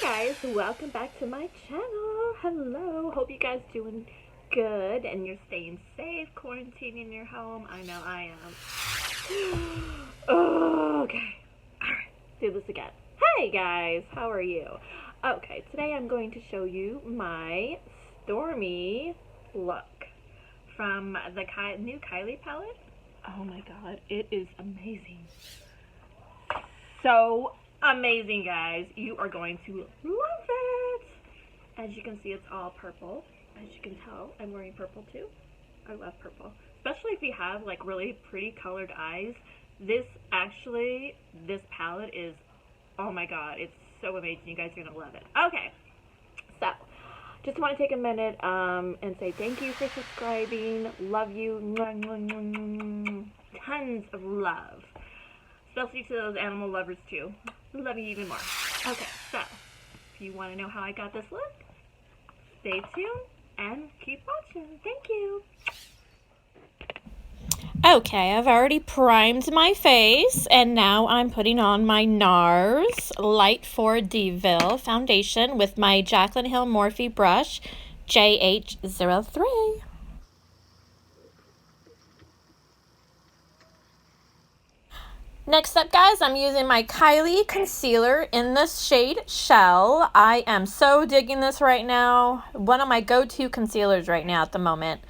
Guys, welcome back to my channel. Hello, hope you guys doing good and you're staying safe, quarantining in your home. I know I am. Okay, alright, do this again. Hey guys, how are you? Okay, today I'm going to show you my Stormi look from the new Kylie palette. Oh my god, it is amazing. So amazing, guys. You are going to love it. As you can see, it's all purple. As you can tell, I'm wearing purple too. I love purple, especially if you have like really pretty colored eyes. This palette is, oh my god, it's so amazing. You guys are gonna love it. Okay, so just want to take a minute and say thank you for subscribing. Love you. Tons of love. Especially to those animal lovers too. Love you even more. Okay, so if you want to know how I got this look, stay tuned and keep watching. Thank you. Okay, I've already primed my face and now I'm putting on my Nars Light for Deauville foundation with my Jaclyn Hill Morphe brush JH03. Next up, guys, I'm using my Kylie concealer in the shade Shell. I am so digging this right now. One of my go-to concealers right now at the moment.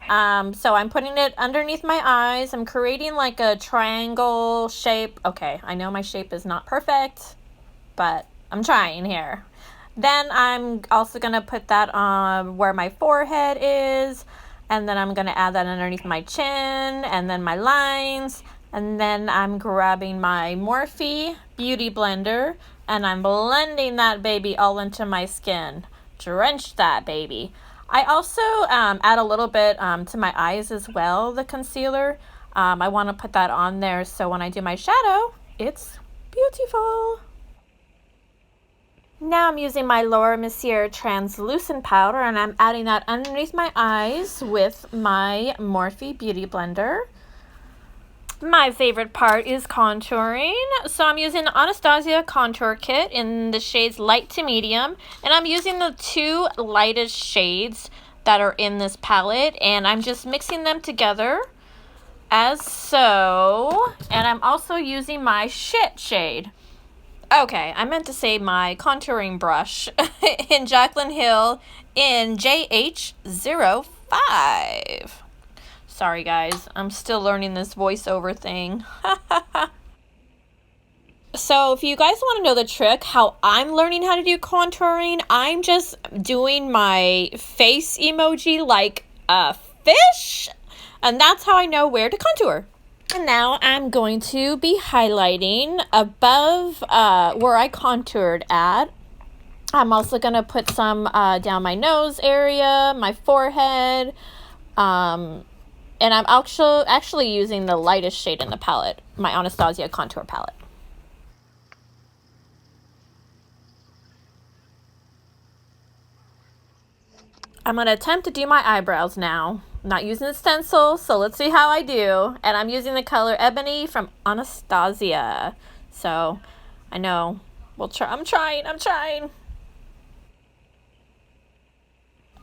So I'm putting it underneath my eyes. I'm creating like a triangle shape. Okay, I know my shape is not perfect, but I'm trying here. Then I'm also going to put that on where my forehead is. And then I'm going to add that underneath my chin and then my lines. And then I'm grabbing my Morphe Beauty Blender and I'm blending that baby all into my skin. Drench that baby. I also add a little bit to my eyes as well, the concealer. I want to put that on there so when I do my shadow, it's beautiful. Now I'm using my Mercerie Translucent powder and I'm adding that underneath my eyes with my Morphe Beauty Blender. My favorite part is contouring. So I'm using the Anastasia contour kit in the shades light to medium. And I'm using the two lightest shades that are in this palette. And I'm just mixing them together as so. And I'm also using my Shit shade. Okay, I meant to say my contouring brush in Jaclyn Hill in JH05. Sorry guys, I'm still learning this voiceover thing. So if you guys want to know the trick, how I'm learning how to do contouring, I'm just doing my face emoji like a fish. And that's how I know where to contour. And now I'm going to be highlighting above where I contoured at. I'm also going to put some down my nose area, my forehead, and I'm actually using the lightest shade in the palette, my Anastasia contour palette. I'm going to attempt to do my eyebrows now. I'm not using a stencil, so let's see how I do. And I'm using the color Ebony from Anastasia. So, I know. We'll try. I'm trying.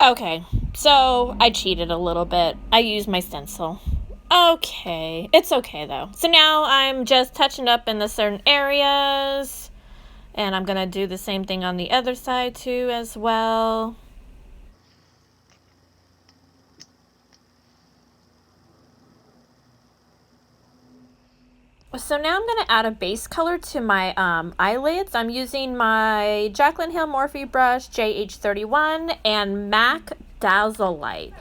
Okay, so I cheated a little bit. I used my stencil. Okay, it's okay though. So now I'm just touching up in the certain areas. And I'm going to do the same thing on the other side too as well. So now I'm going to add a base color to my eyelids. I'm using my Jaclyn Hill Morphe brush JH31 and MAC Dazzle Light.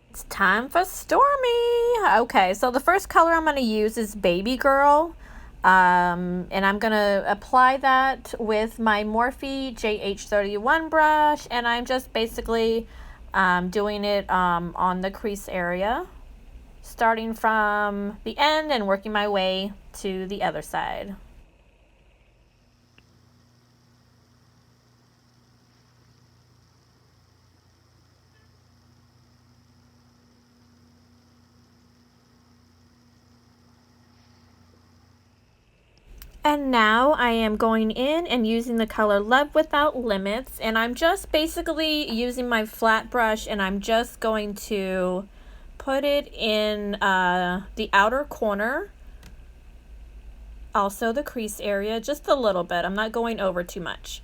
It's time for Stormi. Okay, so the first color I'm going to use is Baby Girl. And I'm going to apply that with my Morphe JH31 brush. And I'm just basically doing it on the crease area, starting from the end and working my way to the other side. And now I am going in and using the color Love Without Limits, and I'm just basically using my flat brush, and I'm just going to put it in the outer corner, also the crease area, just a little bit. I'm not going over too much.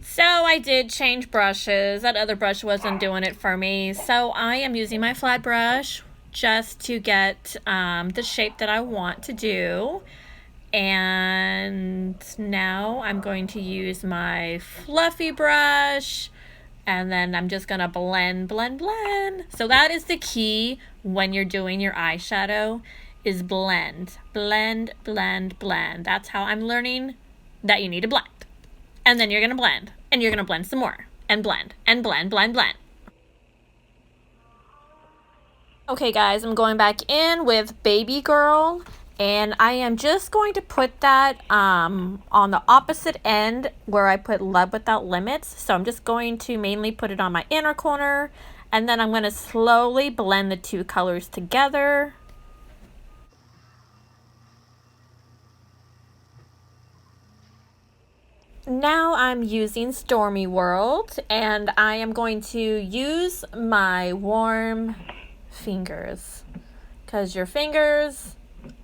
So I did change brushes. That other brush wasn't doing it for me, so I am using my flat brush just to get the shape that I want to do. And now I'm going to use my fluffy brush, and then I'm just gonna blend, blend, blend. So that is the key when you're doing your eyeshadow, is blend, blend, blend, blend. That's how I'm learning that you need to blend. And then you're gonna blend, and you're gonna blend some more, and blend, and blend, blend, blend. Okay guys, I'm going back in with Baby Girl, and I am just going to put that on the opposite end where I put Love Without Limits. So I'm just going to mainly put it on my inner corner, and then I'm going to slowly blend the two colors together. Now I'm using Stormy World, and I am going to use my warm fingers, because your fingers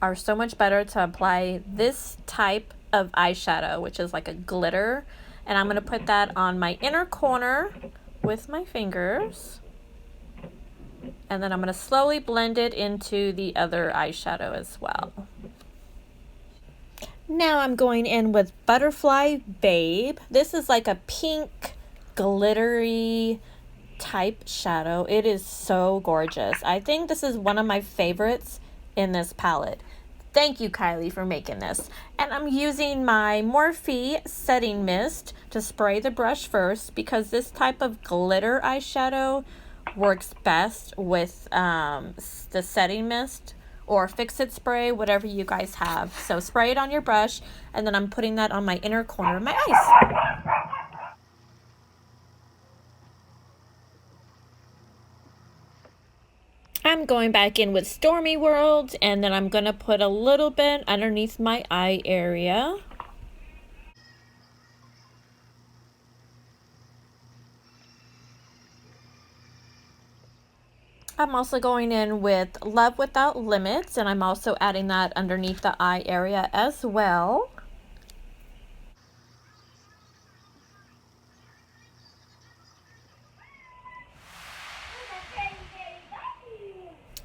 are so much better to apply this type of eyeshadow, which is like a glitter. And I'm going to put that on my inner corner with my fingers, and then I'm going to slowly blend it into the other eyeshadow as well. Now I'm going in with Butterfly Babe. This is like a pink glittery type shadow. It is so gorgeous. I think this is one of my favorites in this palette. Thank you, Kylie, for making this. And I'm using my Morphe setting mist to spray the brush first, because this type of glitter eyeshadow works best with the setting mist or fix-it spray, whatever you guys have. So spray it on your brush, and then I'm putting that on my inner corner of my eyes. I'm going back in with Stormy World, and then I'm going to put a little bit underneath my eye area. I'm also going in with Love Without Limits, and I'm also adding that underneath the eye area as well.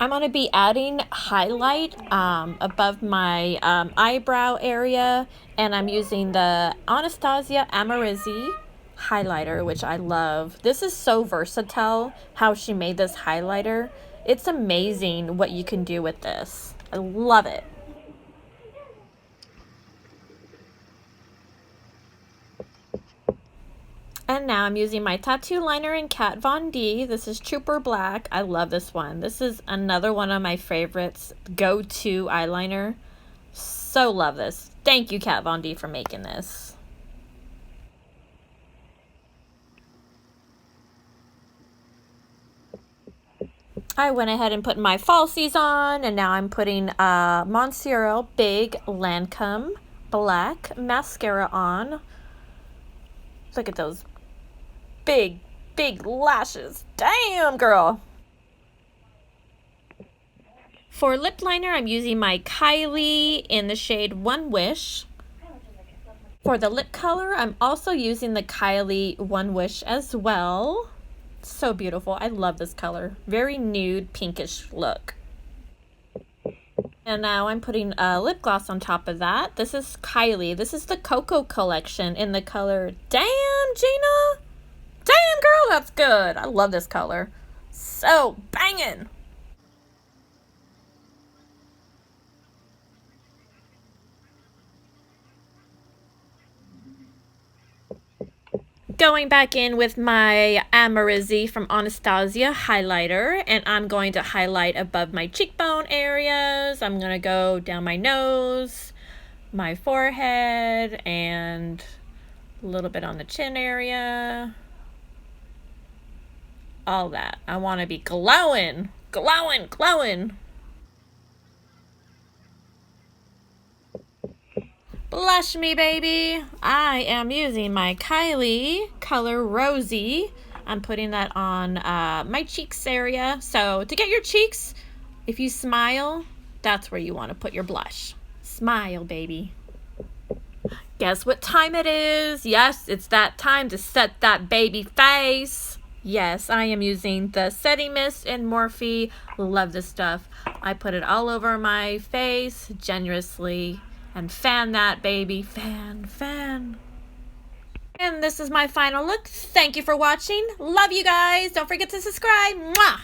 I'm going to be adding highlight above my eyebrow area, and I'm using the Anastasia Amrezy highlighter, which I love. This is so versatile how she made this highlighter. It's amazing what you can do with this. I love it. And now I'm using my tattoo liner in Kat Von D. This is Trooper Black. I love this one. This is another one of my favorites, go-to eyeliner. So love this. Thank you, Kat Von D, for making this. I went ahead and put my falsies on, and now I'm putting Mercerie Big Lancome Black mascara on. Look at those big lashes. Damn, girl. For lip liner, I'm using my Kylie in the shade One Wish. For the lip color, I'm also using the Kylie One Wish as well. So beautiful. I love this color. Very nude, pinkish look. And now I'm putting a lip gloss on top of that. This is Kylie. This is the Koko collection in the color Damn, Gina. Damn, girl, that's good. I love this color. So banging. Going back in with my Amrezy from Anastasia highlighter, and I'm going to highlight above my cheekbone areas. I'm going to go down my nose, my forehead, and a little bit on the chin area. All that. I want to be glowing, glowing, glowing. Blush me, baby. I am using my Kylie color Rosy. I'm putting that on my cheeks area. So to get your cheeks, if you smile, that's where you want to put your blush. Smile, baby. Guess what time it is? Yes, it's that time to set that baby face. Yes, I am using the setting mist in Morphe. Love this stuff. I put it all over my face generously and fan that baby. Fan, fan. And this is my final look. Thank you for watching. Love you guys. Don't forget to subscribe. Mwah!